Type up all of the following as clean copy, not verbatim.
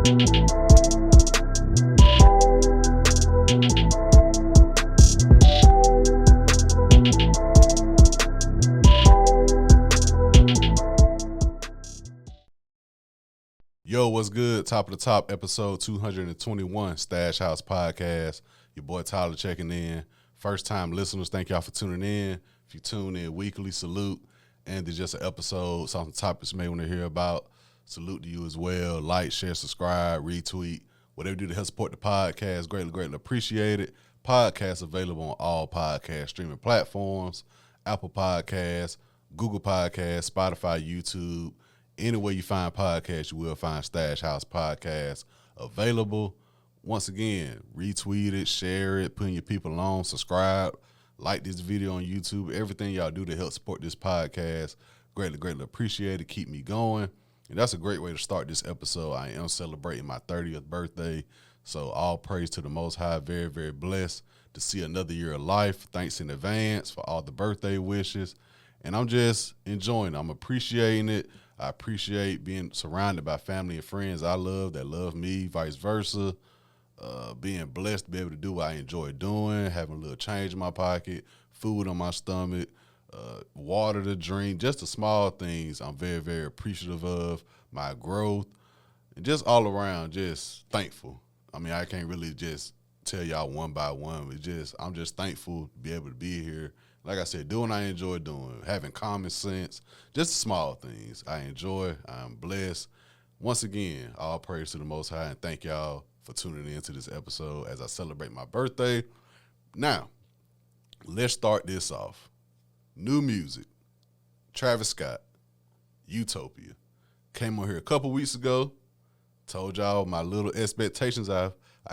Yo, what's good? Top of the top, episode 221, Stash House Podcast. Your boy Tyler checking in. First time listeners, thank y'all for tuning in. If you tune in weekly, salute. And there's just an episode, some topics you may want to hear about. Salute to you as well. Like, share, subscribe, retweet. Whatever you do to help support the podcast, greatly appreciate it. Podcast available on all podcast streaming platforms. Apple Podcasts, Google Podcasts, Spotify, YouTube. Anywhere you find podcasts, you will find Stash House Podcast available. Once again, retweet it, share it, putting your people on, subscribe, like this video on YouTube. Everything y'all do to help support this podcast, greatly appreciate it. Keep me going. And that's a great way to start this episode. I am celebrating my 30th birthday. So all praise to the Most High. Very, very blessed to see another year of life. Thanks in advance for all the birthday wishes. And I'm just enjoying it. I'm appreciating it. I appreciate being surrounded by family and friends I love that love me, vice versa. Being blessed to be able to do what I enjoy doing, having a little change in my pocket, food on my stomach, water to drink, just the small things I'm very, very appreciative of, my growth, and just all around just thankful. I mean, I can't really just tell y'all one by one. I'm just thankful to be able to be here. Like I said, doing what I enjoy doing, having common sense, just the small things I enjoy. I'm blessed. Once again, all praise to the Most High, and thank y'all for tuning in to this episode as I celebrate my birthday. Now, let's start this off. New music, Travis Scott, Utopia. Came on here a couple weeks ago, told y'all my little expectations I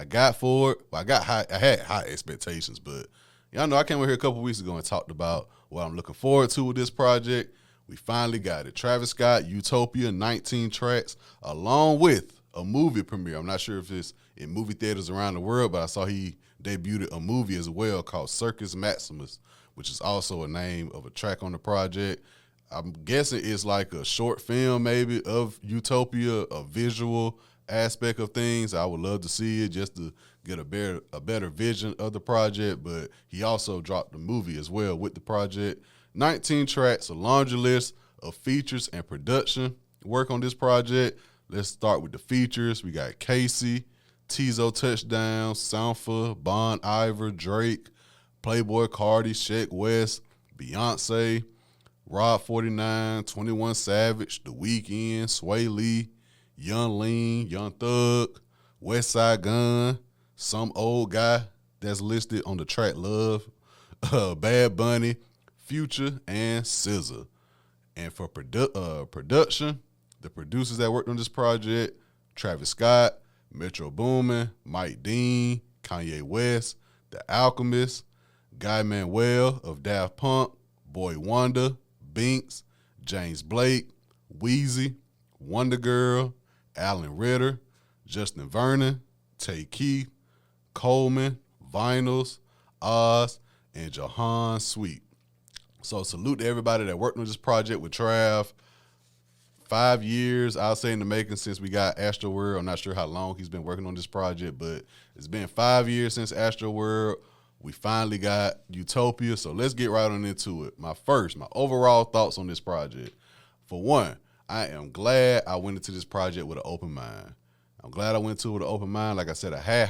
got for it. Well, I had high expectations, but y'all know I came over here a couple weeks ago and talked about what I'm looking forward to with this project. We finally got it. Travis Scott, Utopia, 19 tracks, along with a movie premiere. I'm not sure if it's in movie theaters around the world, but I saw he debuted a movie as well called Circus Maximus, which is also a name of a track on the project. I'm guessing it's like a short film maybe of Utopia, a visual aspect of things. I would love to see it just to get a better vision of the project, but he also dropped the movie as well with the project. 19 tracks, a laundry list of features and production work on this project. Let's start with the features. We got Casey, Tizo Touchdown, Sampha, Bon Iver, Drake, Playboy Cardi, Sheck West, Beyonce, Rob 49, 21 Savage, The Weeknd, Sway Lee, Young Lean, Young Thug, West Side Gun, some old guy that's listed on the track Love, Bad Bunny, Future, and SZA. And for production, the producers that worked on this project, Travis Scott, Metro Boomin, Mike Dean, Kanye West, The Alchemist, Guy Manuel of Daft Punk, Boy Wonder, Binks, James Blake, Wheezy, Wonder Girl, Alan Ritter, Justin Vernon, Tay Keith, Coleman, Vinyls, Oz, and Jahan Sweet. So salute to everybody that worked on this project with Trav. 5 years, I'll say, in the making since we got Astroworld. I'm not sure how long he's been working on this project, but it's been 5 years since Astroworld. We finally got Utopia, so let's get right on into it. My overall thoughts on this project. For one, I am glad I went into this project with an open mind. I'm glad I went into it with an open mind. Like I said, I had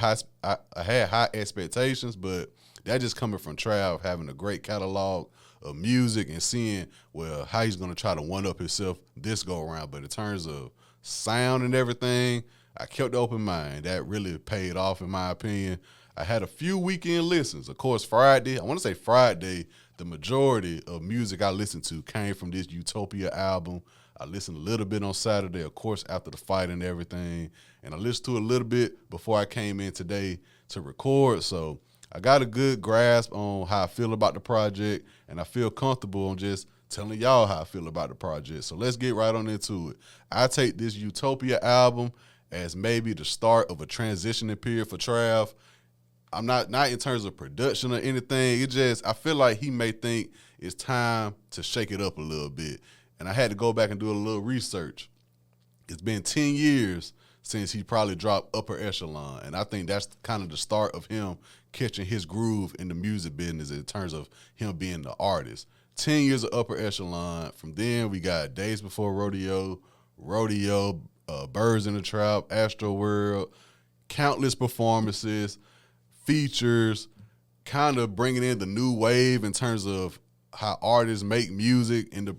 high expectations, but that just coming from Trav having a great catalog of music and seeing, well, how he's going to try to one-up himself this go-around. But in terms of sound and everything, I kept the open mind. That really paid off, in my opinion. I had a few weekend listens. Of course, Friday, the majority of music I listened to came from this Utopia album. I listened a little bit on Saturday, of course, after the fight and everything. And I listened to it a little bit before I came in today to record. So I got a good grasp on how I feel about the project, and I feel comfortable on just telling y'all how I feel about the project. So let's get right on into it. I take this Utopia album as maybe the start of a transitioning period for Trav. I'm not in terms of production or anything. It just, I feel like he may think it's time to shake it up a little bit. And I had to go back and do a little research. It's been 10 years since he probably dropped Upper Echelon. And I think that's kind of the start of him catching his groove in the music business in terms of him being the artist. 10 years of Upper Echelon. From then, we got Days Before Rodeo, Birds in the Trap, Astro World, countless performances, features, kind of bringing in the new wave in terms of how artists make music in the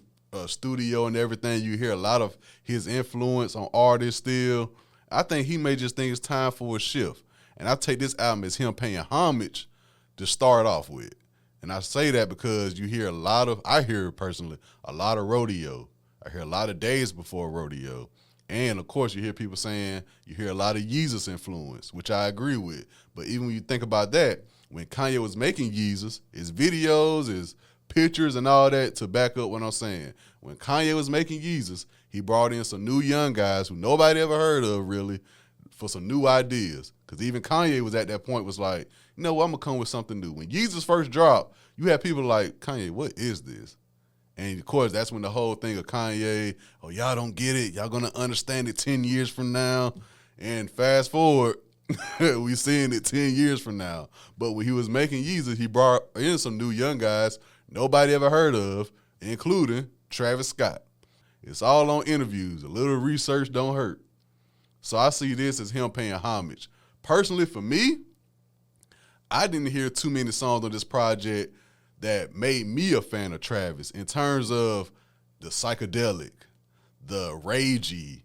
studio and everything. You hear a lot of his influence on artists still. I think he may just think it's time for a shift. And I take this album as him paying homage to start off with. And I say that because you hear I hear personally, a lot of rodeo. I hear a lot of Days Before Rodeo. And, of course, you hear people saying you hear a lot of Yeezus influence, which I agree with. But even when you think about that, when Kanye was making Yeezus, his videos, his pictures and all that to back up what I'm saying. When Kanye was making Yeezus, he brought in some new young guys who nobody ever heard of really for some new ideas. Because even Kanye was at that point was like, you know what, I'm going to come with something new. When Yeezus first dropped, you had people like, Kanye, what is this? And, of course, that's when the whole thing of Kanye, oh, y'all don't get it. Y'all going to understand it 10 years from now. And fast forward, we seeing it 10 years from now. But when he was making Yeezus, he brought in some new young guys nobody ever heard of, including Travis Scott. It's all on interviews. A little research don't hurt. So I see this as him paying homage. Personally, for me, I didn't hear too many songs on this project that made me a fan of Travis in terms of the psychedelic, the ragey,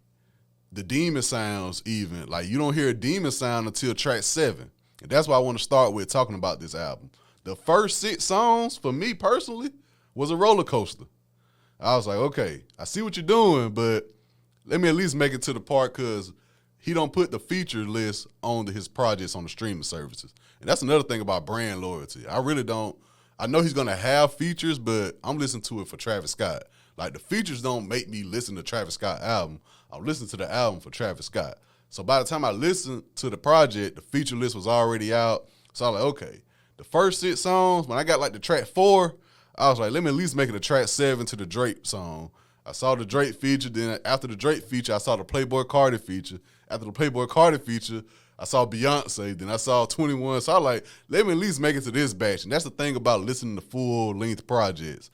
the demon sounds even. Like, you don't hear a demon sound until track 7. And that's why I want to start with talking about this album. The first 6 songs, for me personally, was a roller coaster. I was like, okay, I see what you're doing, but let me at least make it to the part because he don't put the feature list on his projects on the streaming services. And that's another thing about brand loyalty. I really don't. I know he's going to have features, but I'm listening to it for Travis Scott. Like, the features don't make me listen to Travis Scott album. I'm listening to the album for Travis Scott. So by the time I listened to the project, the feature list was already out. So I was like, okay, the first 6 songs, when I got like the track 4, I was like, let me at least make it a track 7 to the Drake song. I saw the Drake feature. Then after the Drake feature, I saw the Playboi Carti feature. After the Playboi Carti feature, I saw Beyonce. Then I saw 21. So I was like, let me at least make it to this batch. And that's the thing about listening to full-length projects.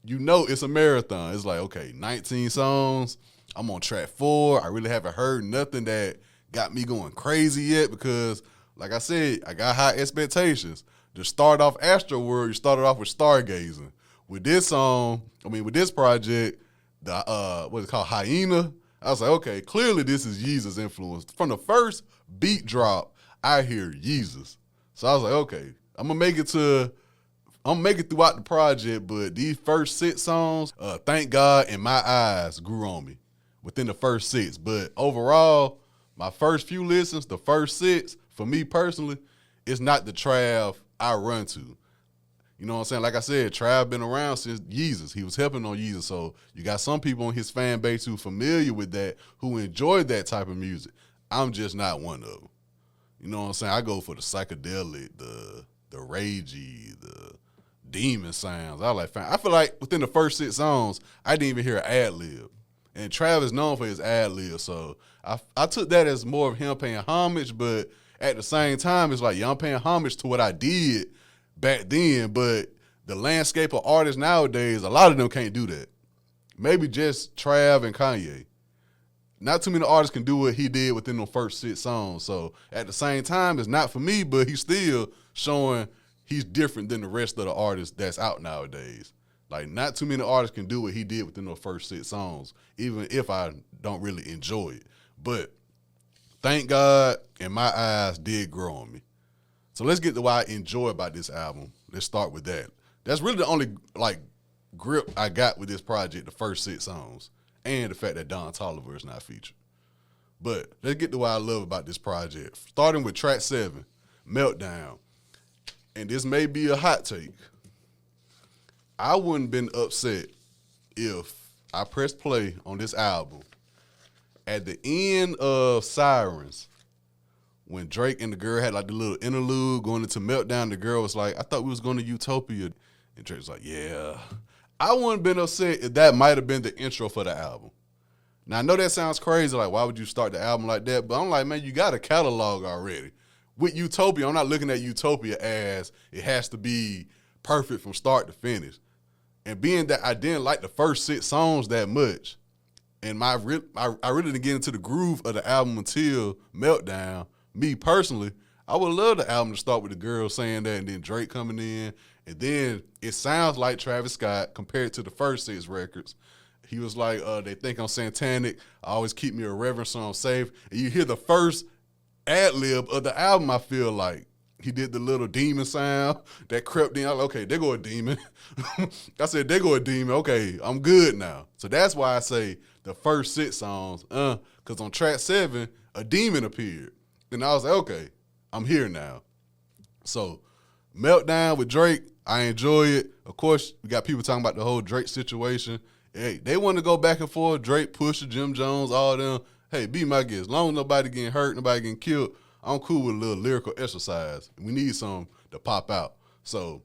You know it's a marathon. It's like, okay, 19 songs. I'm on track 4. I really haven't heard nothing that got me going crazy yet because, like I said, I got high expectations. To start off Astro World, you started off with Stargazing. With this song, with this project, the what's it called, Hyena, I was like, okay, clearly this is Yeezus influence. From the first beat drop, I hear Yeezus. So I was like, okay, I'm gonna make it throughout the project, but these first 6 songs, Thank God and My Eyes grew on me within the first 6. But overall, my first few listens, the first 6, for me personally, it's not the Trav I run to. You know what I'm saying? Like I said, Trav been around since Yeezus. He was helping on Yeezus. So you got some people in his fan base who familiar with that, who enjoy that type of music. I'm just not one of them. You know what I'm saying? I go for the psychedelic, the ragey, the demon sounds. I feel like within the first 6 songs, I didn't even hear an ad-lib. And Trav is known for his ad-lib. So I took that as more of him paying homage, but at the same time, it's like, yeah, I'm paying homage to what I did back then, but the landscape of artists nowadays, a lot of them can't do that. Maybe just Trav and Kanye. Not too many artists can do what he did within the first 6 songs. So at the same time, it's not for me, but he's still showing he's different than the rest of the artists that's out nowadays. Like, not too many artists can do what he did within the first 6 songs, even if I don't really enjoy it. But Thank God and My Eyes did grow on me. So let's get to what I enjoy about this album. Let's start with that. That's really the only, grip I got with this project, the first 6 songs, and the fact that Don Toliver is not featured. But let's get to what I love about this project. Starting with track 7, Meltdown. And this may be a hot take. I wouldn't have been upset if I pressed play on this album at the end of Sirens, when Drake and the girl had like the little interlude going into Meltdown, the girl was like, I thought we was going to Utopia. And Drake was like, yeah. I wouldn't have been upset if that might have been the intro for the album. Now, I know that sounds crazy, like, why would you start the album like that? But I'm like, man, you got a catalog already. With Utopia, I'm not looking at Utopia as it has to be perfect from start to finish. And being that I didn't like the first 6 songs that much, and I really didn't get into the groove of the album until Meltdown, me personally, I would love the album to start with the girl saying that and then Drake coming in. And then it sounds like Travis Scott compared to the first 6 records. He was like, they think I'm satanic. I always keep me a reverence so I'm safe. And you hear the first ad-lib of the album, I feel like. He did the little demon sound that crept in. I was like, okay, there go a demon. I said, there go a demon. Okay, I'm good now. So that's why I say the first 6 songs, because on track 7, a demon appeared. And I was like, okay, I'm here now. So Meltdown with Drake, I enjoy it. Of course, we got people talking about the whole Drake situation. Hey, they want to go back and forth. Drake, Pusha, Jim Jones, all them. Hey, be my guest. As long as nobody getting hurt, nobody getting killed, I'm cool with a little lyrical exercise. We need some to pop out. So,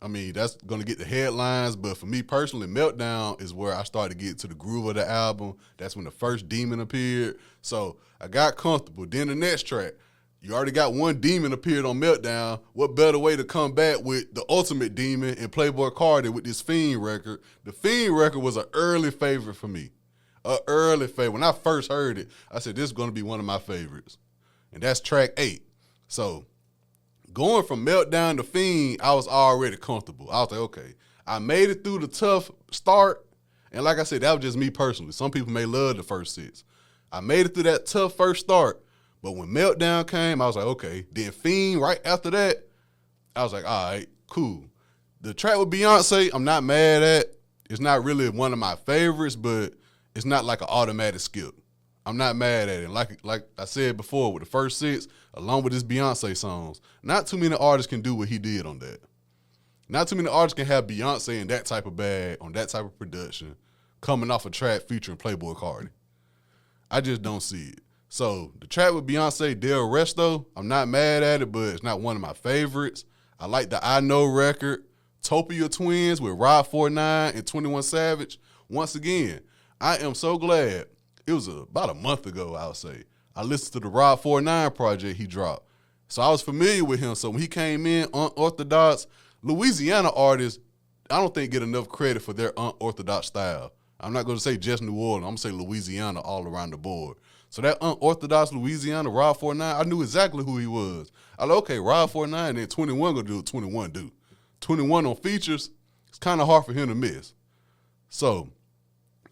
I mean, that's going to get the headlines. But for me personally, Meltdown is where I started to get to the groove of the album. That's when the first demon appeared. So I got comfortable. Then the next track, you already got one demon appeared on Meltdown. What better way to come back with the ultimate demon and Playboy Cardi with this Fiend record? The Fiend record was an early favorite for me. An early favorite. When I first heard it, I said, this is going to be one of my favorites. And that's track 8. So going from Meltdown to Fiend, I was already comfortable. I was like, okay, I made it through the tough start. And like I said, that was just me personally. Some people may love the first 6. I made it through that tough first start. But when Meltdown came, I was like, okay. Then Fiend, right after that, I was like, all right, cool. The track with Beyonce, I'm not mad at. It's not really one of my favorites, but it's not like an automatic skip. I'm not mad at it. Like I said before, with the first 6, along with his Beyonce songs, not too many artists can do what he did on that. Not too many artists can have Beyonce in that type of bag, on that type of production, coming off a track featuring Playboy Cardi. I just don't see it. So the track with Beyonce, Del Resto, I'm not mad at it, but it's not one of my favorites. I like the I Know record, Utopia Twins with Rod 49 and 21 Savage. Once again, I am so glad. It was about a month ago, I would say. I listened to the Rod 49 project he dropped. So I was familiar with him. So when he came in, unorthodox, Louisiana artists, I don't think get enough credit for their unorthodox style. I'm not going to say just New Orleans. I'm going to say Louisiana all around the board. So that unorthodox Louisiana, Rod 49, I knew exactly who he was. I like, okay, Rod 49, and then 21 going to do what 21 do. 21 on features, it's kind of hard for him to miss. So,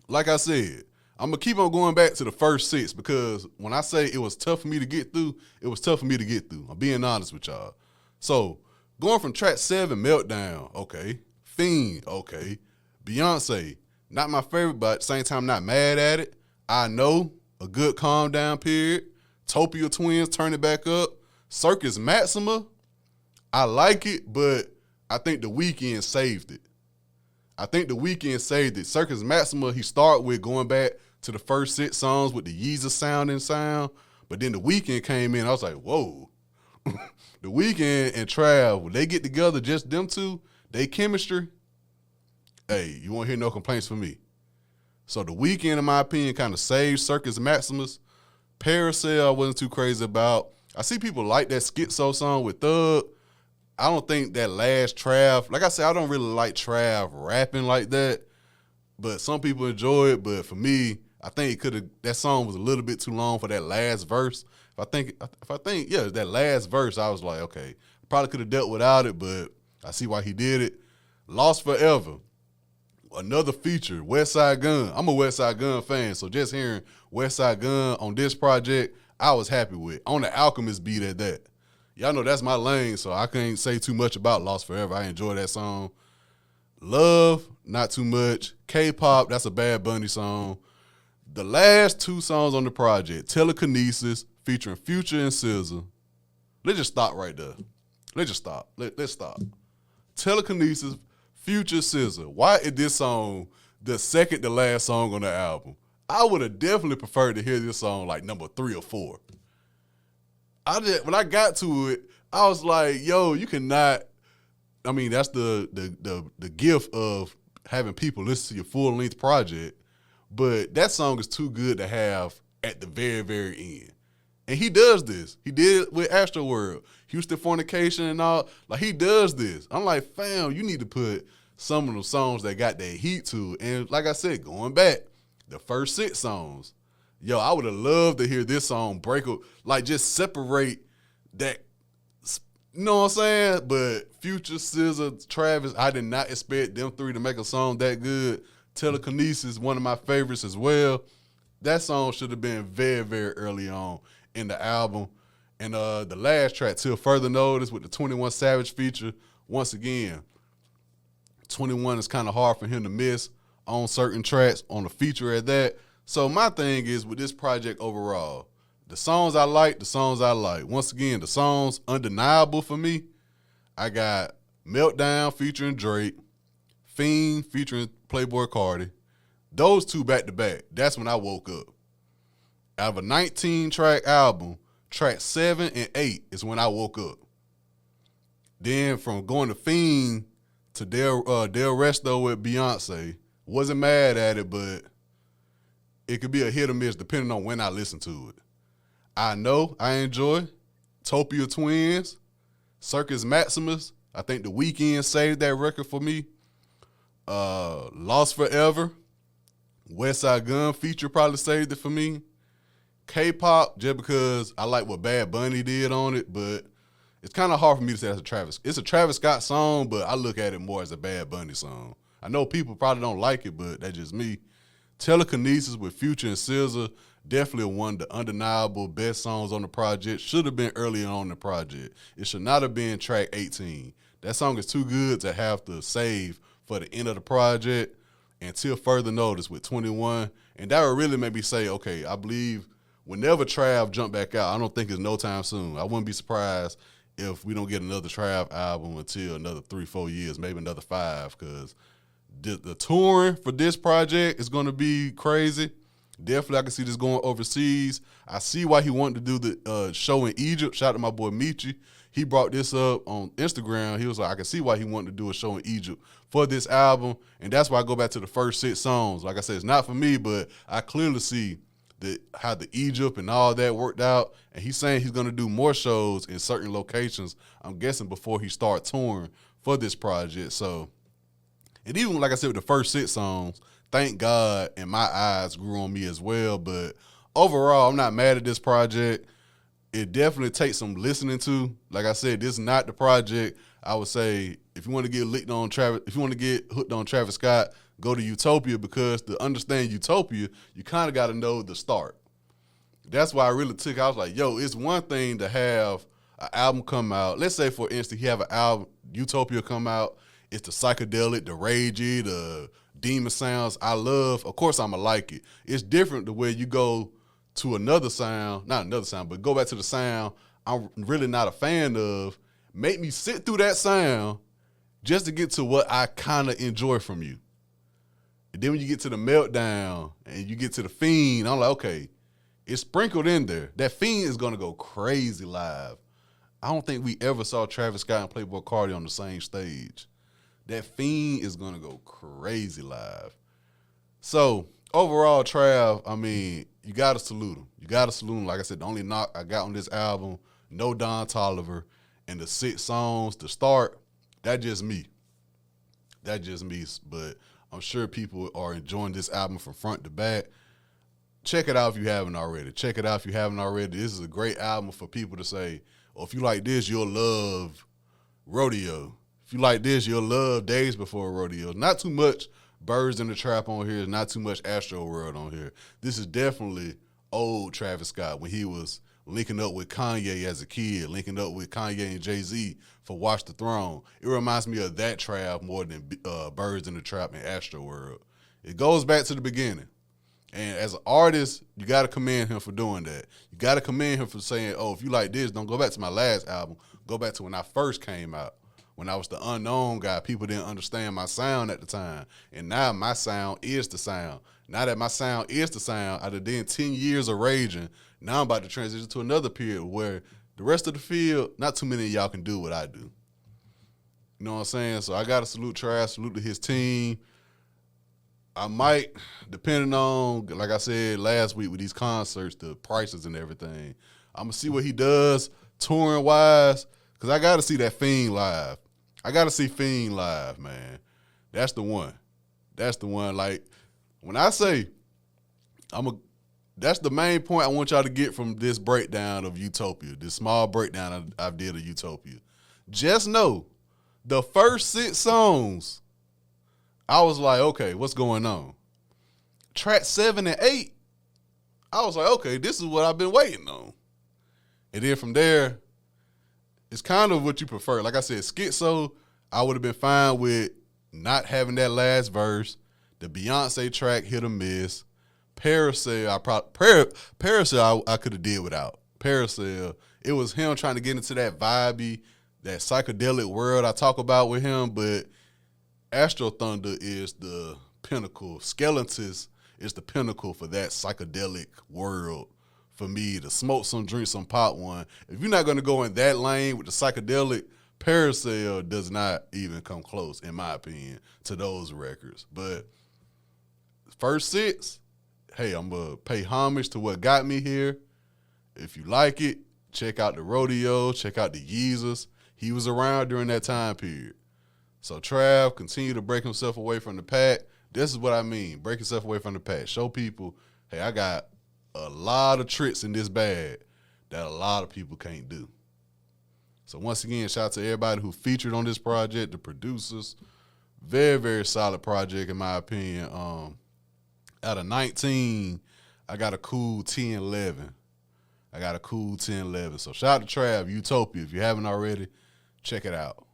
like I said, I'm going to keep on going back to the first 6 because when I say it was tough for me to get through, it was tough for me to get through. I'm being honest with y'all. So, going from track 7, Meltdown, okay. Fiend, okay. Beyonce, not my favorite, but at the same time, not mad at it. I Know, a good calm down period. Utopia Twins, turn it back up. Circus Maxima, I like it, but I think The Weeknd saved it. Circus Maxima, he started with going back to the first 6 songs with the Yeezus sound, but then The Weeknd came in. I was like, whoa. The Weeknd and Trav, when they get together, just them two, they chemistry, hey, you won't hear no complaints from me. So The Weeknd, in my opinion, kind of saved Circus Maximus. Parasail, I wasn't too crazy about. I see people like that Schizo song with Thug. I don't think that last Trav, like I said, I don't really like Trav rapping like that, but some people enjoy it. But for me, I think that song was a little bit too long for that last verse. If I think, that last verse, I was like, okay, probably could have dealt without it, but I see why he did it. Lost Forever, another feature, Westside Gunn. I'm a Westside Gunn fan, so just hearing Westside Gunn on this project, I was happy with. On the Alchemist beat at that. Y'all know that's my lane, so I can't say too much about Lost Forever. I enjoy that song. Love, not too much. K-pop, that's a Bad Bunny song. The last 2 songs on the project, Telekinesis, featuring Future and SZA. Let's just stop right there. Let's stop. Telekinesis, Future, SZA. Why is this song the second to last song on the album? I would have definitely preferred to hear this song like number 3 or 4. When I got to it, I was like, yo, you cannot. I mean, that's the gift of having people listen to your full-length project. But that song is too good to have at the very, very end. And he does this. He did it with Astroworld, Houston Fornication and all. Like, he does this. I'm like, fam, you need to put some of the songs that got that heat to it. And like I said, going back, the first 6 songs, yo, I would have loved to hear this song break up, like just separate that, you know what I'm saying? But Future, SZA, Travis, I did not expect them 3 to make a song that good. Telekinesis, one of my favorites as well. That song should have been very, very early on in the album. And the last track, Till Further Notice, with the 21 Savage feature. Once again, 21 is kind of hard for him to miss on certain tracks, on a feature at that. So my thing is with this project overall, the songs I like, the songs I like. Once again, the songs undeniable for me, I got Meltdown featuring Drake, Fiend featuring Playboi Carti. Those 2 back-to-back, that's when I woke up. Out of a 19-track album, track 7 and 8 is when I woke up. Then from going to Fiend to Del Resto with Beyonce, wasn't mad at it, but it could be a hit or miss depending on when I listen to it. I Know I enjoy Utopia Twins, Circus Maximus. I think The Weeknd saved that record for me. Lost Forever, West Side Gun feature probably saved it for me. K-pop, just because I like what Bad Bunny did on it, but it's kind of hard for me to say that's a Travis. It's a Travis Scott song, but I look at it more as a Bad Bunny song. I know people probably don't like it, but that's just me. Telekinesis with Future and SZA, definitely one of the undeniable best songs on the project. Should have been earlier on in the project. It should not have been track 18. That song is too good to have to save for the end of the project. Until Further Notice with 21. And that would really make me say, okay, I believe whenever Trav jump back out, I don't think it's no time soon. I wouldn't be surprised if we don't get another Trav album until another 3-4 years, maybe another 5, because the touring for this project is going to be crazy. Definitely, I can see this going overseas. I see why he wanted to do the show in Egypt. Shout out to my boy Michi. He brought this up on Instagram. He was like, I can see why he wanted to do a show in Egypt for this album. And that's why I go back to the first 6 songs. Like I said, it's not for me, but I clearly see how the Egypt and all that worked out. And he's saying he's going to do more shows in certain locations, I'm guessing, before he starts touring for this project. So, and even like I said, with the first 6 songs, thank God, and my eyes grew on me as well. But overall, I'm not mad at this project. It definitely takes some listening to. Like I said, this is not the project. I would say if you want to get licked on Travis, if you want to get hooked on Travis Scott, go to Utopia, because to understand Utopia, you kind of got to know the start. That's why I really took. I was like, yo, it's one thing to have an album come out. Let's say, for instance, he have an album, Utopia come out. It's the psychedelic, the ragey, the demon sounds I love. Of course, I'ma like it. It's different the way you go to another sound, not another sound, but go back to the sound I'm really not a fan of. Make me sit through that sound just to get to what I kind of enjoy from you. And then when you get to the Meltdown and you get to the Fiend, I'm like, okay, it's sprinkled in there. That Fiend is going to go crazy live. I don't think we ever saw Travis Scott and Playboi Carti on the same stage. That Fiend is going to go crazy live. So, overall, Trav, I mean, you got to salute him. You got to salute him. Like I said, the only knock I got on this album, no Don Toliver, and the 6 songs to start, that just me. That just me. But I'm sure people are enjoying this album from front to back. Check it out if you haven't already. Check it out if you haven't already. This is a great album for people to say, oh, if you like this, you'll love Rodeo. If you like this, you'll love Days Before Rodeo. Not too much Birds in the Trap on here. Not too much Astro World on here. This is definitely old Travis Scott when he was linking up with Kanye as a kid, linking up with Kanye and Jay-Z for Watch the Throne. It reminds me of that Trav more than Birds in the Trap and Astro World. It goes back to the beginning. And as an artist, you got to commend him for doing that. You got to commend him for saying, oh, if you like this, don't go back to my last album. Go back to when I first came out. When I was the unknown guy, people didn't understand my sound at the time. And now my sound is the sound. Now that my sound is the sound, out of then 10 years of raging, now I'm about to transition to another period where the rest of the field, not too many of y'all can do what I do. You know what I'm saying? So I got to salute Trav, salute to his team. I might, depending on, like I said last week with these concerts, the prices and everything, I'm going to see what he does touring-wise, because I got to see that Fiend live. I got to see Fiend live, man. That's the one. That's the one. Like, when I say that's the main point I want y'all to get from this breakdown of Utopia, this small breakdown I did of Utopia. Just know, the first 6 songs, I was like, okay, what's going on? Track 7 and 8, I was like, okay, this is what I've been waiting on. And then from there, it's kind of what you prefer. Like I said, Schizo, I would have been fine with not having that last verse. The Beyonce track, hit or miss. Parasail, I could have did without. Parasail, it was him trying to get into that vibey, that psychedelic world I talk about with him, but Astro Thunder is the pinnacle. Skeletons is the pinnacle for that psychedelic world for me to smoke some, drink some, pop one. If you're not going to go in that lane with the psychedelic, Parasail does not even come close, in my opinion, to those records. But first 6, hey, I'm going to pay homage to what got me here. If you like it, check out the Rodeo, check out the Yeezus. He was around during that time period. So Trav, continue to break himself away from the pack. This is what I mean, break yourself away from the pack. Show people, hey, I got a lot of tricks in this bag that a lot of people can't do. So once again, shout out to everybody who featured on this project, the producers. Very, very solid project in my opinion. Out of 19, I got a cool 10-11. So shout out to Trav, Utopia. If you haven't already, check it out.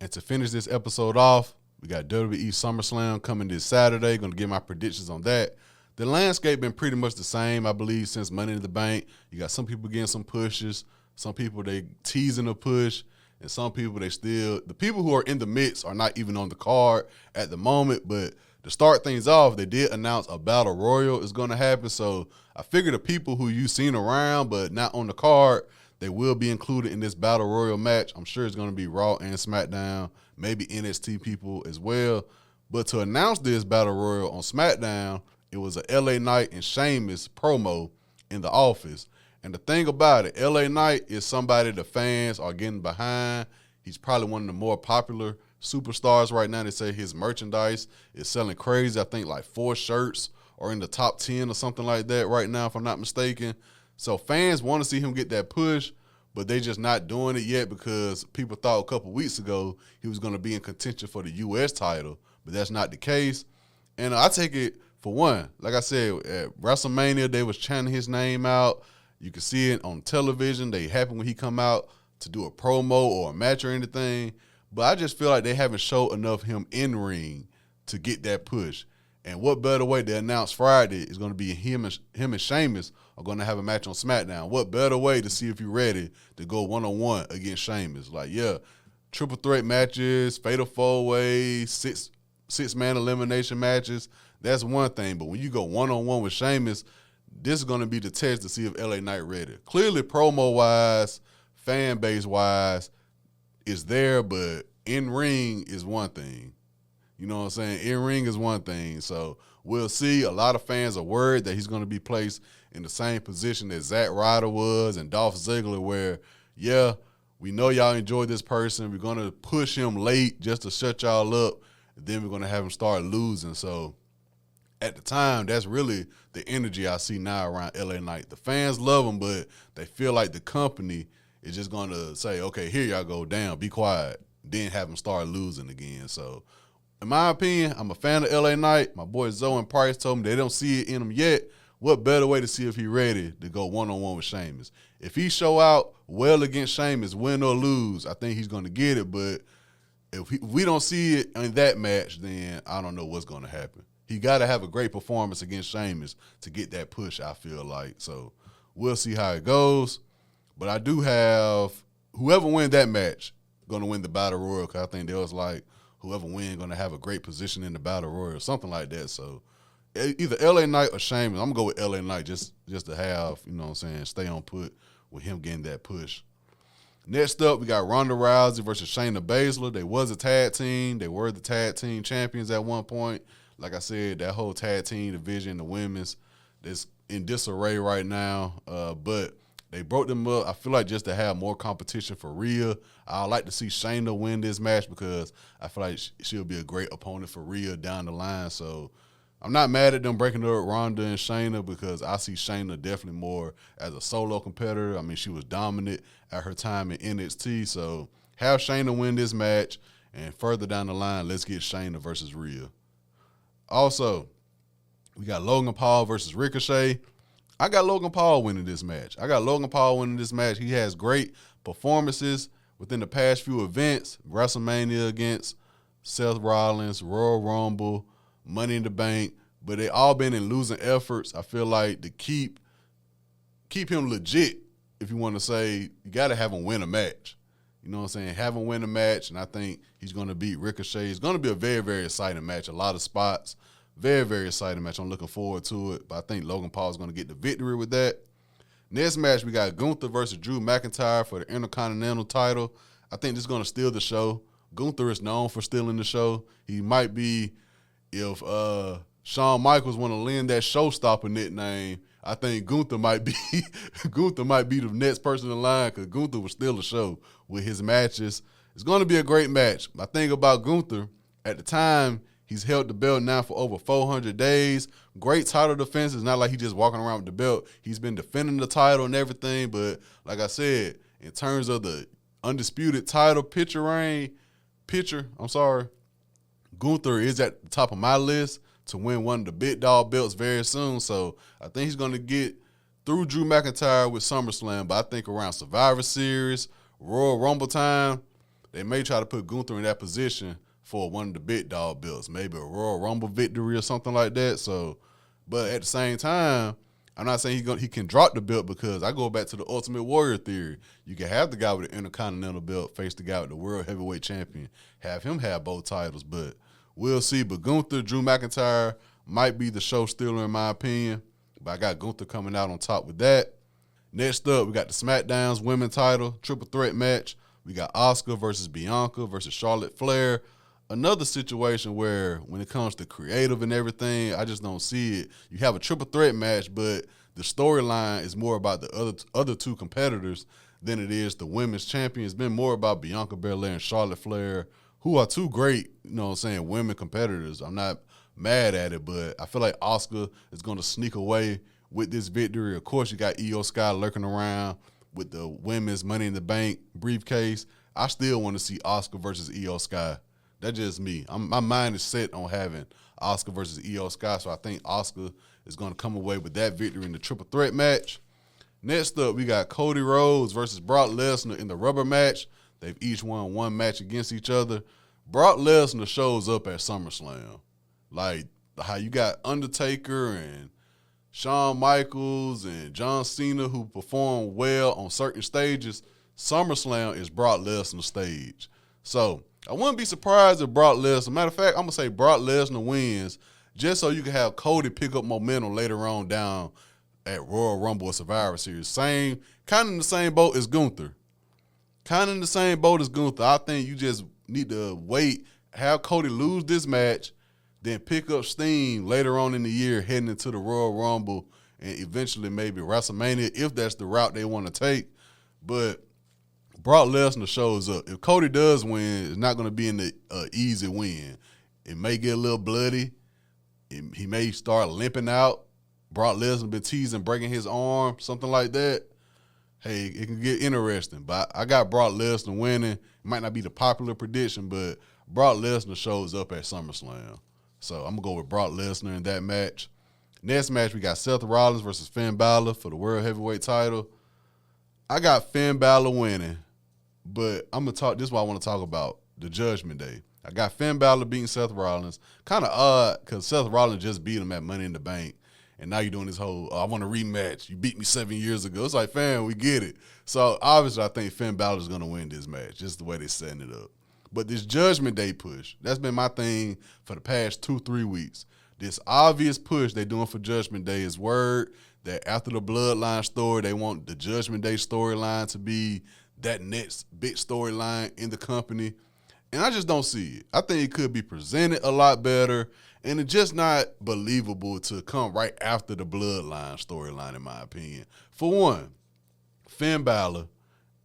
And to finish this episode off, we got WWE SummerSlam coming this Saturday. Going to give my predictions on that. The landscape been pretty much the same, I believe, since Money in the Bank. You got some people getting some pushes. Some people, they teasing a push. And some people, the people who are in the mix are not even on the card at the moment. But to start things off, they did announce a Battle Royal is going to happen. So I figure the people who you've seen around but not on the card, they will be included in this Battle Royal match. I'm sure it's going to be Raw and SmackDown, maybe NXT people as well. But to announce this Battle Royal on SmackDown, it was a LA Knight and Sheamus promo in the office. And the thing about it, LA Knight is somebody the fans are getting behind. He's probably one of the more popular superstars right now. They say his merchandise is selling crazy. I think like 4 shirts are in the top 10 or something like that right now, if I'm not mistaken. So fans want to see him get that push, but they just not doing it yet because people thought a couple weeks ago he was going to be in contention for the U.S. title, but that's not the case. And I take it, for one, like I said, at WrestleMania, they was chanting his name out. You can see it on television. They happen when he come out to do a promo or a match or anything. But I just feel like they haven't showed enough him in ring to get that push. And what better way to announce Friday is going to be him and Sheamus are going to have a match on SmackDown. What better way to see if you're ready to go one-on-one against Sheamus? Like, yeah, triple threat matches, fatal four-way, six-man elimination matches, that's one thing. But when you go one-on-one with Sheamus, this is going to be the test to see if LA Knight ready. Clearly, promo-wise, fan base-wise, is there, but in-ring is one thing. You know what I'm saying? In-ring is one thing. So we'll see. A lot of fans are worried that he's going to be placed in the same position that Zack Ryder was and Dolph Ziggler, where, yeah, we know y'all enjoy this person. We're going to push him late just to shut y'all up. Then we're going to have him start losing. So at the time, that's really the energy I see now around LA Knight. The fans love him, but they feel like the company is just going to say, okay, here y'all go, down, be quiet, then have him start losing again. So in my opinion, I'm a fan of LA Knight. My boy Zoe and Price told me they don't see it in him yet. What better way to see if he's ready to go one-on-one with Sheamus? If he show out well against Sheamus, win or lose, I think he's going to get it. But if we don't see it in that match, then I don't know what's going to happen. He got to have a great performance against Sheamus to get that push, I feel like. So we'll see how it goes. But I do have whoever wins that match going to win the Battle Royal, because I think there was like whoever wins going to have a great position in the Battle Royal, something like that. So either LA Knight or Sheamus. I'm going to go with LA Knight just to have, you know what I'm saying, stay on put with him getting that push. Next up, we got Ronda Rousey versus Shayna Baszler. They was a tag team. They were the tag team champions at one point. Like I said, that whole tag team division, the women's, is in disarray right now. But they broke them up. I feel like just to have more competition for Rhea. I'd like to see Shayna win this match because I feel like she'll be a great opponent for Rhea down the line. So I'm not mad at them breaking up Ronda and Shayna because I see Shayna definitely more as a solo competitor. I mean, she was dominant at her time in NXT. So have Shayna win this match, and further down the line, let's get Shayna versus Rhea. Also, we got Logan Paul versus Ricochet. I got Logan Paul winning this match. He has great performances within the past few events. WrestleMania against Seth Rollins, Royal Rumble, Money in the Bank. But they all been in losing efforts. I feel like to keep him legit, if you want to say, you got to have him win a match. You know what I'm saying? Have him win a match, and I think he's going to beat Ricochet. It's going to be a very, very exciting match. A lot of spots. Very, very exciting match. I'm looking forward to it. But I think Logan Paul is going to get the victory with that. Next match, we got Gunther versus Drew McIntyre for the Intercontinental title. I think this is going to steal the show. Gunther is known for stealing the show. He might be, if Shawn Michaels want to lend that showstopper nickname, I think Gunther might be the next person in line because Gunther will steal the show with his matches. It's going to be a great match. My thing about Gunther, at the time, he's held the belt now for over 400 days. Great title defense. It's not like he's just walking around with the belt. He's been defending the title and everything. But like I said, in terms of the undisputed title picture, Gunther is at the top of my list to win one of the big dog belts very soon. So I think he's going to get through Drew McIntyre with SummerSlam. But I think around Survivor Series, Royal Rumble time, they may try to put Gunther in that position for one of the big dog belts, maybe a Royal Rumble victory or something like that. So, but at the same time, I'm not saying he can drop the belt because I go back to the Ultimate Warrior theory. You can have the guy with the Intercontinental belt face the guy with the World Heavyweight Champion, have him have both titles, but we'll see. But Gunther, Drew McIntyre might be the show stealer in my opinion, but I got Gunther coming out on top with that. Next up, we got the SmackDown's women's title triple threat match. We got Asuka versus Bianca versus Charlotte Flair. Another situation where when it comes to creative and everything, I just don't see it. You have a triple threat match, but the storyline is more about the other two competitors than it is the women's champion. It's been more about Bianca Belair and Charlotte Flair, who are two great, women competitors. I'm not mad at it, but I feel like Asuka is going to sneak away with this victory. Of course, you got Io Sky lurking around with the women's Money in the Bank briefcase. I still want to see Asuka versus Io Sky. That's just me. My mind is set on having Asuka versus Io Sky, so I think Asuka is going to come away with that victory in the triple threat match. Next up, we got Cody Rhodes versus Brock Lesnar in the rubber match. They've each won one match against each other. Brock Lesnar shows up at SummerSlam. Like how you got Undertaker and Shawn Michaels and John Cena who perform well on certain stages. SummerSlam is Brock Lesnar's stage. So I wouldn't be surprised if Brock Lesnar, matter of fact, I'm going to say Brock Lesnar wins just so you can have Cody pick up momentum later on down at Royal Rumble or Survivor Series. Kind of in the same boat as Gunther. I think you just need to wait, have Cody lose this match, then pick up steam later on in the year heading into the Royal Rumble and eventually maybe WrestleMania if that's the route they want to take. But Brock Lesnar shows up. If Cody does win, it's not going to be in the easy win. It may get a little bloody. He may start limping out. Brock Lesnar been teasing breaking his arm, something like that. Hey, it can get interesting. But I got Brock Lesnar winning. It might not be the popular prediction, but Brock Lesnar shows up at SummerSlam. So I'm going to go with Brock Lesnar in that match. Next match, we got Seth Rollins versus Finn Balor for the World Heavyweight title. I got Finn Balor winning, but this is what I want to talk about, the Judgment Day. I got Finn Balor beating Seth Rollins. Kind of odd because Seth Rollins just beat him at Money in the Bank. And now you're doing this whole, I want a rematch. You beat me 7 years ago. It's like, fam, we get it. So, obviously, I think Finn Balor is going to win this match, just the way they're setting it up. But this Judgment Day push, that's been my thing for the past 2-3 weeks. This obvious push they're doing for Judgment Day is word that after the Bloodline story, they want the Judgment Day storyline to be that next big storyline in the company. And I just don't see it. I think it could be presented a lot better, and it's just not believable to come right after the Bloodline storyline, in my opinion. For one, Finn Balor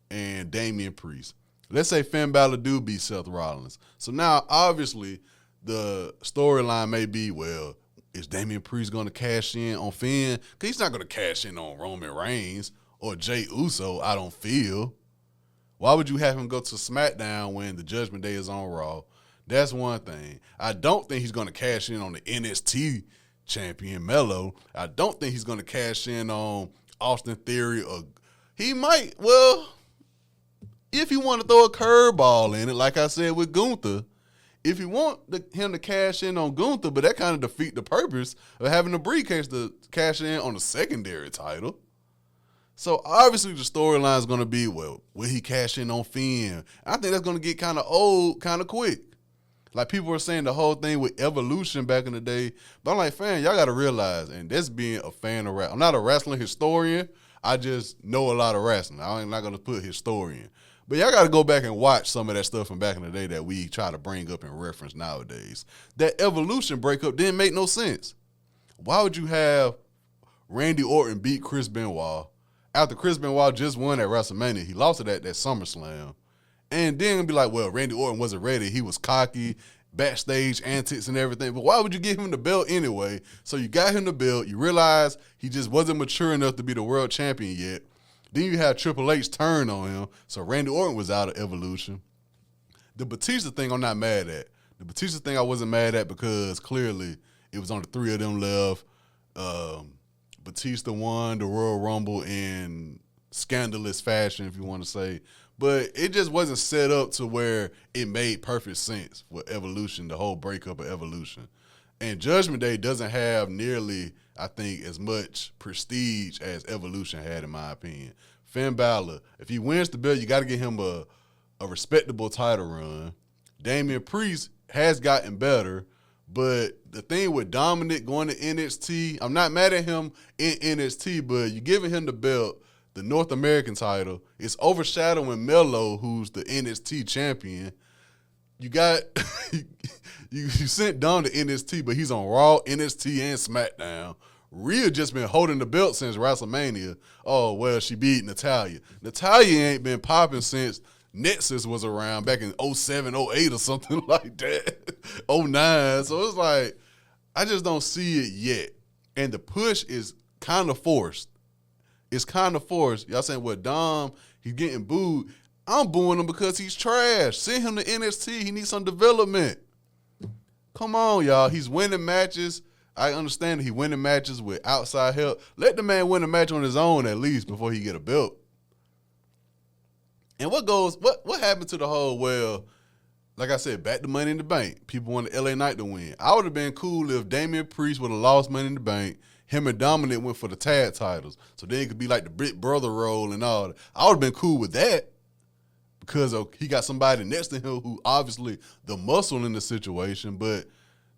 and Damian Priest. Let's say Finn Balor do beat Seth Rollins. So now, obviously, the storyline may be, well, is Damian Priest going to cash in on Finn? Because he's not going to cash in on Roman Reigns or Jey Uso, I don't feel. Why would you have him go to SmackDown when the Judgment Day is on Raw? That's one thing. I don't think he's going to cash in on the NXT champion, Melo. I don't think he's going to cash in on Austin Theory. Or he might, well, if you want to throw a curveball in it, like I said with Gunther, if you want him to cash in on Gunther, but that kind of defeat the purpose of having a briefcase to cash in on the secondary title. So obviously the storyline is going to be, well, will he cash in on Finn? I think that's going to get kind of old kind of quick. Like people were saying the whole thing with Evolution back in the day. But I'm like, fam, y'all got to realize, and that's being a fan of wrestling. I'm not a wrestling historian. I just know a lot of wrestling. I'm not going to put historian. But y'all got to go back and watch some of that stuff from back in the day that we try to bring up and reference nowadays. That Evolution breakup didn't make no sense. Why would you have Randy Orton beat Chris Benoit after Chris Benoit just won at WrestleMania? He lost it at that SummerSlam. And then be like, well, Randy Orton wasn't ready. He was cocky, backstage antics and everything. But why would you give him the belt anyway? So you got him the belt. You realize he just wasn't mature enough to be the world champion yet. Then you had Triple H turn on him. So Randy Orton was out of Evolution. The Batista thing I'm not mad at. The Batista thing I wasn't mad at because clearly it was on the three of them left. Batista won the Royal Rumble in scandalous fashion, if you want to say. But it just wasn't set up to where it made perfect sense with Evolution, the whole breakup of Evolution. And Judgment Day doesn't have nearly, I think, as much prestige as Evolution had, in my opinion. Finn Balor, if he wins the belt, you got to get him a respectable title run. Damian Priest has gotten better, but the thing with Dominic going to NXT, I'm not mad at him in NXT, but you're giving him the belt, the North American title. It's overshadowing Melo, who's the NXT champion. You got you sent Dom to NXT, but he's on Raw, NXT, and SmackDown. Rhea just been holding the belt since WrestleMania. Oh, well, she beat Natalya. Natalya ain't been popping since Nexus was around back in 07, 08 or something like that. 09. So it's like, I just don't see it yet. And the push is kind of forced. It's kind of forced. Y'all saying, well, Dom, he's getting booed. I'm booing him because he's trash. Send him to NXT. He needs some development. Come on, y'all. He's winning matches. I understand he winning matches with outside help. Let the man win a match on his own at least before he get a belt. And what happened to the whole, well, like I said, back to Money in the Bank. People wanted LA Knight to win. I would have been cool if Damian Priest would have lost Money in the Bank. Him and Dominic went for the tag titles. So then it could be like the Big Brother role and all that. I would have been cool with that because he got somebody next to him who obviously the muscle in the situation. But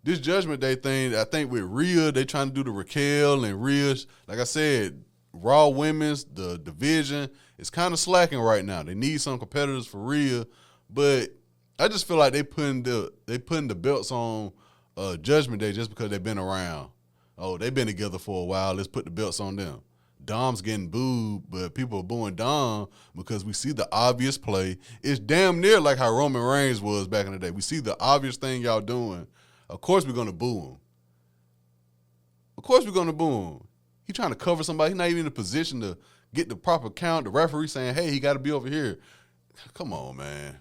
this Judgment Day thing, I think with Rhea, they trying to do the Raquel and Rhea. Like I said, Raw Women's, the division, is kind of slacking right now. They need some competitors for Rhea. But I just feel like they putting the belts on Judgment Day just because they've been around. Oh, they've been together for a while. Let's put the belts on them. Dom's getting booed, but people are booing Dom because we see the obvious play. It's damn near like how Roman Reigns was back in the day. We see the obvious thing y'all doing. Of course we're going to boo him. Of course we're going to boo him. He's trying to cover somebody. He's not even in a position to get the proper count. The referee saying, hey, he got to be over here. Come on, man.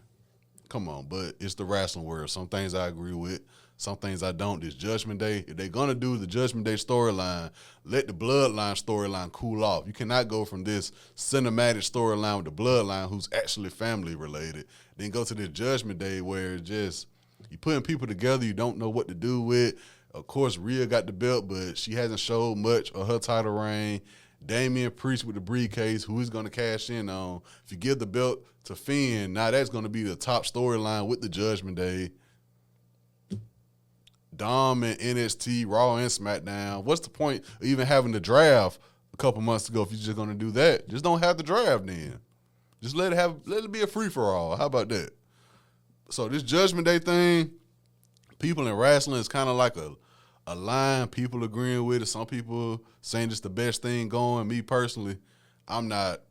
Come on. But it's the wrestling world. Some things I agree with. Some things I don't. This Judgment Day, if they're going to do the Judgment Day storyline, let the Bloodline storyline cool off. You cannot go from this cinematic storyline with the Bloodline, who's actually family related, then go to this Judgment Day where it's just you putting people together you don't know what to do with. Of course, Rhea got the belt, but she hasn't showed much of her title reign. Damian Priest with the briefcase, who he's going to cash in on. If you give the belt to Finn, now that's going to be the top storyline with the Judgment Day. Dom and NXT, Raw and SmackDown. What's the point of even having the draft a couple months ago if you're just going to do that? Just don't have the draft then. Just let it be a free-for-all. How about that? So this Judgment Day thing, people in wrestling is kind of like a line. People agreeing with it. Some people saying it's the best thing going. Me personally, I'm not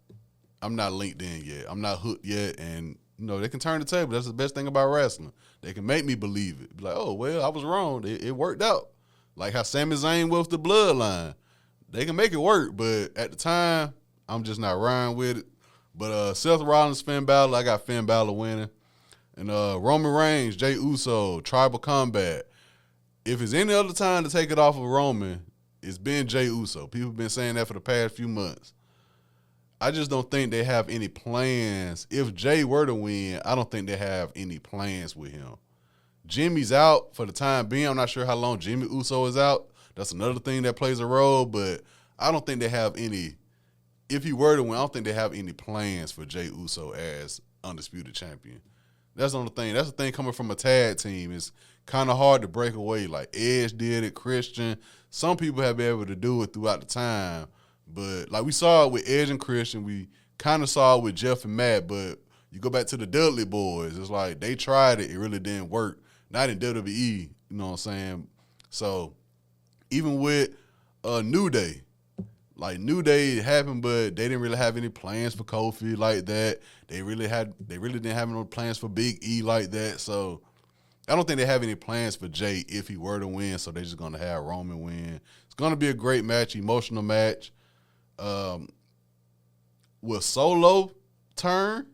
linked in yet. I'm not hooked yet. And, they can turn the table. That's the best thing about wrestling. They can make me believe it. Be like, oh, well, I was wrong. It worked out. Like how Sami Zayn was the bloodline. They can make it work, but at the time, I'm just not riding with it. But Seth Rollins, Finn Balor, I got Finn Balor winning. And Roman Reigns, Jey Uso, Tribal Combat. If it's any other time to take it off of Roman, it's been Jey Uso. People have been saying that for the past few months. I just don't think they have any plans. If Jey were to win, I don't think they have any plans with him. Jimmy's out for the time being. I'm not sure how long Jimmy Uso is out. That's another thing that plays a role, but I don't think they have any. If he were to win, I don't think they have any plans for Jey Uso as undisputed champion. That's the only thing. That's the thing coming from a tag team. It's kind of hard to break away. Like Edge did it, Christian. Some people have been able to do it throughout the time. But like we saw it with Edge and Christian, we kind of saw it with Jeff and Matt. But you go back to the Dudley Boys, it's like they tried it. It really didn't work. Not in WWE, you know what I'm saying? So even with New Day, like New Day happened, but they didn't really have any plans for Kofi like that. They really didn't have no plans for Big E like that. So I don't think they have any plans for Jey if he were to win. So they're just gonna have Roman win. It's gonna be a great match, emotional match. Will Solo turn?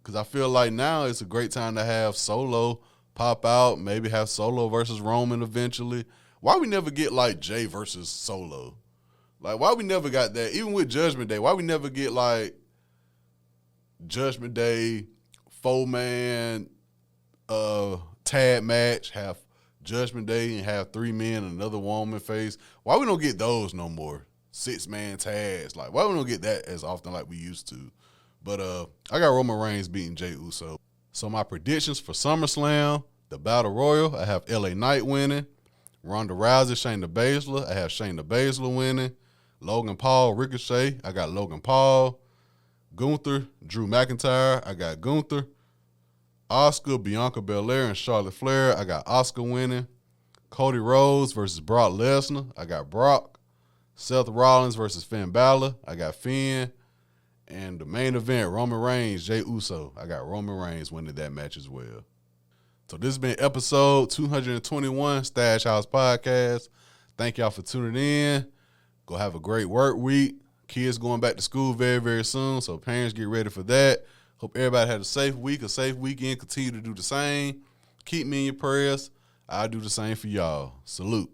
Because I feel like now it's a great time to have Solo pop out, maybe have Solo versus Roman eventually. Why we never get like Jey versus Solo? Like why we never got that? Even with Judgment Day, why we never get like Judgment Day 4-man tag match, have Judgment Day and have 3 men and another woman face? Why we don't get those no more? 6-man tags. Like, why we don't get that as often like we used to? But I got Roman Reigns beating Jey Uso. So my predictions for SummerSlam, the Battle Royal, I have LA Knight winning. Ronda Rousey, Shayna Baszler, I have Shayna Baszler winning. Logan Paul, Ricochet, I got Logan Paul. Gunther, Drew McIntyre, I got Gunther. Asuka, Bianca Belair, and Charlotte Flair, I got Asuka winning. Cody Rhodes versus Brock Lesnar, I got Brock. Seth Rollins versus Finn Balor, I got Finn. And the main event, Roman Reigns, Jey Uso, I got Roman Reigns winning that match as well. So this has been episode 221, Stash House Podcast. Thank y'all for tuning in. Go have a great work week. Kids going back to school very, very soon, so parents get ready for that. Hope everybody had a safe week, a safe weekend. Continue to do the same. Keep me in your prayers. I'll do the same for y'all. Salute.